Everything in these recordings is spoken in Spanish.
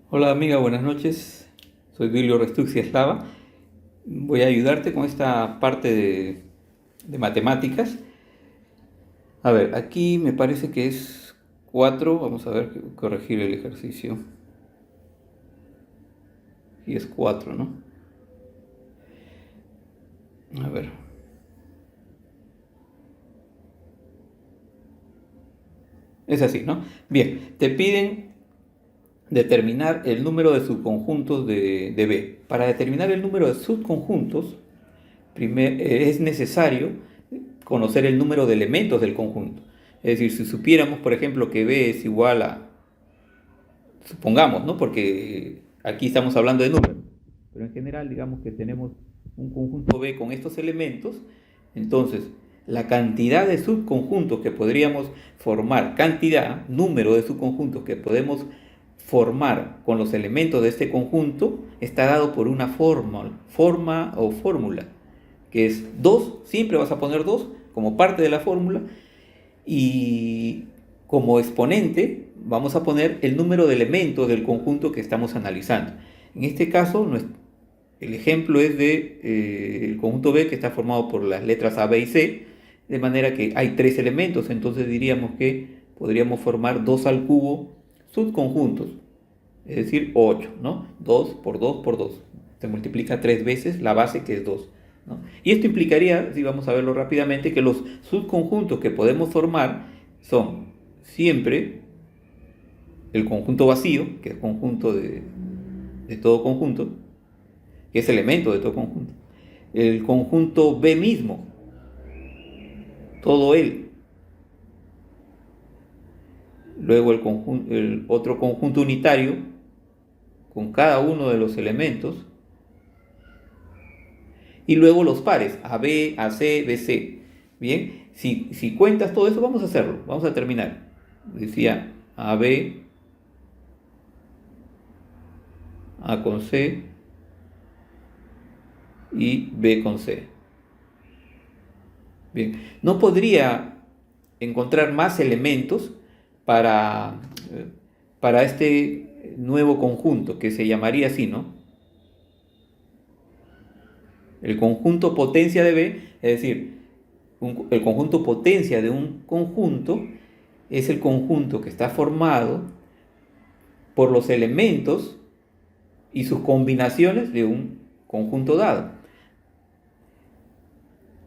Hola amiga, buenas noches. Soy Duilio Restuxia Eslava. Voy a ayudarte con esta parte de matemáticas. A ver, aquí me parece que es 4. Vamos a ver, corregir el ejercicio. Y es 4, ¿no? A ver. Es así, ¿no? Bien, te piden determinar el número de subconjuntos de B. Para determinar el número de subconjuntos, es necesario conocer el número de elementos del conjunto. Es decir, si supiéramos, por ejemplo, que B es igual a, supongamos, ¿no? Porque aquí estamos hablando de números, pero en general digamos que tenemos un conjunto B con estos elementos, entonces la cantidad de subconjuntos que podríamos formar, cantidad, número de subconjuntos que podemos formar con los elementos de este conjunto, está dado por una forma o fórmula, que es 2, siempre vas a poner 2 como parte de la fórmula, y como exponente vamos a poner el número de elementos del conjunto que estamos analizando. En este caso, el ejemplo es el conjunto B, que está formado por las letras A, B y C, de manera que hay 3 elementos, entonces diríamos que podríamos formar 2 al cubo subconjuntos, es decir, 8, ¿no? 2 por 2 por 2. Se multiplica 3 veces la base, que es 2, ¿no? Y esto implicaría, si vamos a verlo rápidamente, que los subconjuntos que podemos formar son siempre el conjunto vacío, que es conjunto de todo conjunto, que es elemento de todo conjunto, el conjunto B mismo, todo él, luego el otro conjunto unitario con cada uno de los elementos, y luego los pares, AB, AC, BC. Bien, si cuentas todo eso, vamos a hacerlo, vamos a terminar. Decía AB, A con C y B con C. Bien, no podría encontrar más elementos para, para este nuevo conjunto, que se llamaría así, ¿no? El conjunto potencia de B, es decir, el conjunto potencia de un conjunto es el conjunto que está formado por los elementos y sus combinaciones de un conjunto dado.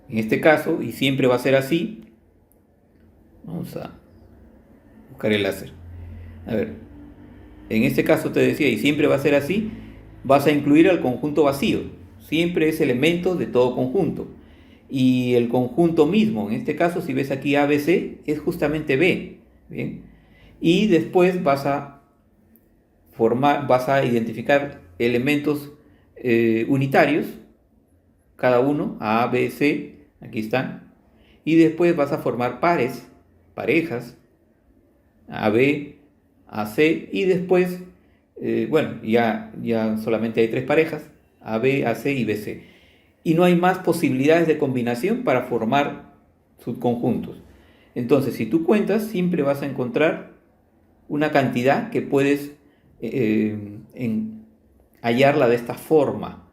En este caso, y siempre va a ser así, vamos a buscar el láser. A ver, en este caso te decía, y siempre va a ser así, vas a incluir al conjunto vacío. Siempre es elemento de todo conjunto. Y el conjunto mismo, en este caso, si ves aquí ABC, es justamente B. ¿Bien? Y después vas a identificar elementos unitarios, cada uno, A, B, C, aquí están. Y después vas a formar parejas, AB, AC, y después, bueno, ya solamente hay 3 parejas, AB, AC y BC. Y no hay más posibilidades de combinación para formar subconjuntos. Entonces, si tú cuentas, siempre vas a encontrar una cantidad que puedes hallarla de esta forma,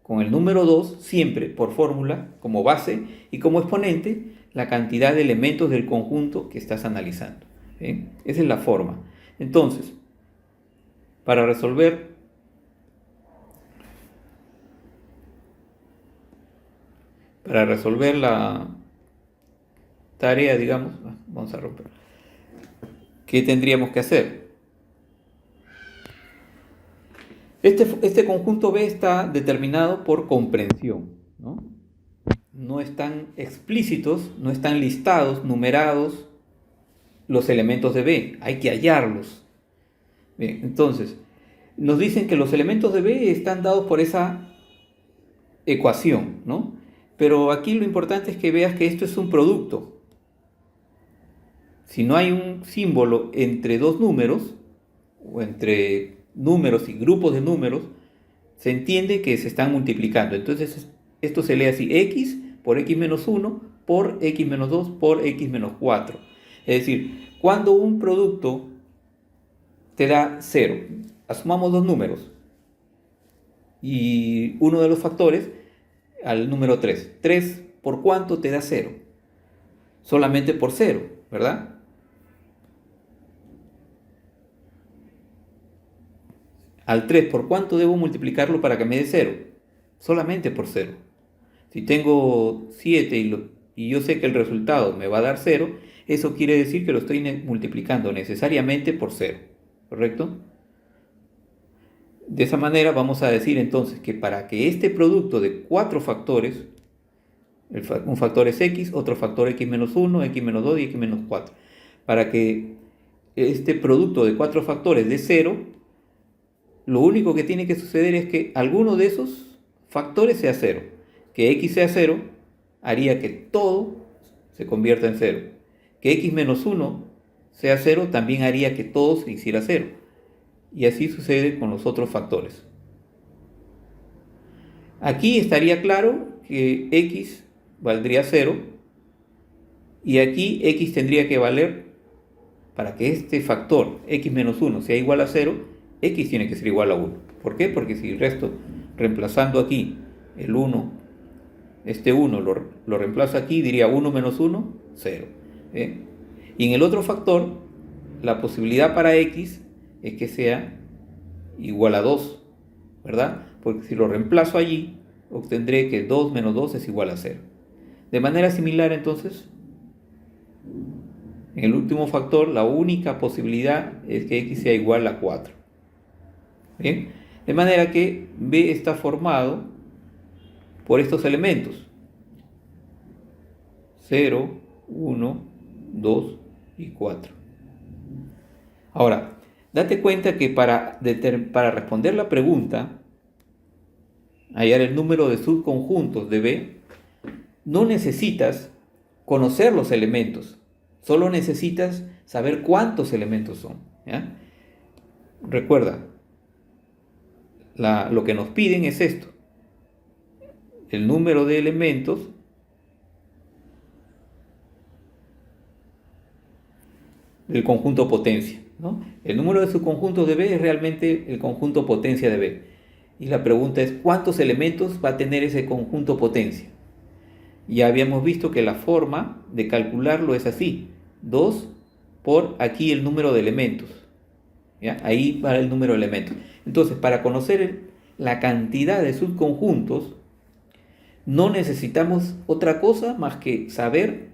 con el número 2 siempre por fórmula como base y como exponente la cantidad de elementos del conjunto que estás analizando. ¿Bien? Esa es la forma. Entonces, para resolver la tarea, digamos, vamos a romper. ¿Qué tendríamos que hacer? Este conjunto B está determinado por comprensión, ¿no? No están explícitos, no están listados, numerados los elementos de B, hay que hallarlos. Bien, entonces, nos dicen que los elementos de B están dados por esa ecuación, ¿no? Pero aquí lo importante es que veas que esto es un producto. Si no hay un símbolo entre dos números, o entre números y grupos de números, se entiende que se están multiplicando. Entonces, esto se lee así: x por x menos 1 por x menos 2 por x menos 4. Es decir, cuando un producto te da 0, asumamos dos números y uno de los factores al número 3. 3 por cuánto te da 0. Solamente por 0, ¿verdad? Al 3 por cuánto debo multiplicarlo para que me dé 0. Solamente por 0. Si tengo 7 y yo sé que el resultado me va a dar 0, eso quiere decir que lo estoy multiplicando necesariamente por 0, ¿correcto? De esa manera vamos a decir entonces que para que este producto de 4 factores, un factor es x, otro factor x menos 1, x menos 2 y x menos 4, para que este producto de 4 factores dé 0, lo único que tiene que suceder es que alguno de esos factores sea 0. Que x sea 0 haría que todo se convierta en 0. Que x menos 1 sea 0 también haría que todo se hiciera 0. Y así sucede con los otros factores. Aquí estaría claro que x valdría 0 y aquí x tendría que valer, para que este factor x menos 1 sea igual a 0, x tiene que ser igual a 1. ¿Por qué? Porque si el resto, reemplazando aquí el 1, este 1 lo reemplazo aquí, diría 1 menos 1, 0. Y en el otro factor, la posibilidad para x es que sea igual a 2, ¿verdad? Porque si lo reemplazo allí, obtendré que 2 menos 2 es igual a 0. De manera similar, entonces, en el último factor, la única posibilidad es que x sea igual a 4. ¿Bien? De manera que b está formado por estos elementos: 0, 1, 2 y 4. Ahora, date cuenta que para responder la pregunta, hallar el número de subconjuntos de B, no necesitas conocer los elementos, solo necesitas saber cuántos elementos son, ¿ya? Recuerda, lo que nos piden es esto: el número de elementos del conjunto potencia, ¿no? El número de subconjuntos de B es realmente el conjunto potencia de B. Y la pregunta es, ¿cuántos elementos va a tener ese conjunto potencia? Ya habíamos visto que la forma de calcularlo es así: 2 por aquí el número de elementos, ¿ya? Ahí va el número de elementos. Entonces, para conocer la cantidad de subconjuntos, no necesitamos otra cosa más que saber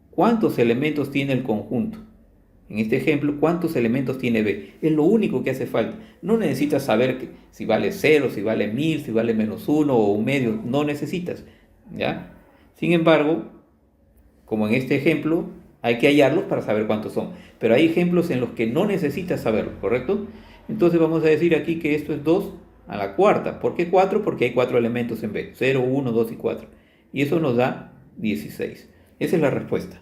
cuántos elementos tiene el conjunto. En este ejemplo, ¿cuántos elementos tiene B? Es lo único que hace falta. No necesitas saber si vale 0, si vale 1000, si vale menos 1 o un medio. No necesitas, ¿ya? Sin embargo, como en este ejemplo, hay que hallarlos para saber cuántos son. Pero hay ejemplos en los que no necesitas saberlo, ¿correcto? Entonces vamos a decir aquí que esto es 2 a la cuarta. ¿Por qué 4? Porque hay 4 elementos en B. 0, 1, 2 y 4. Y eso nos da 16. Esa es la respuesta.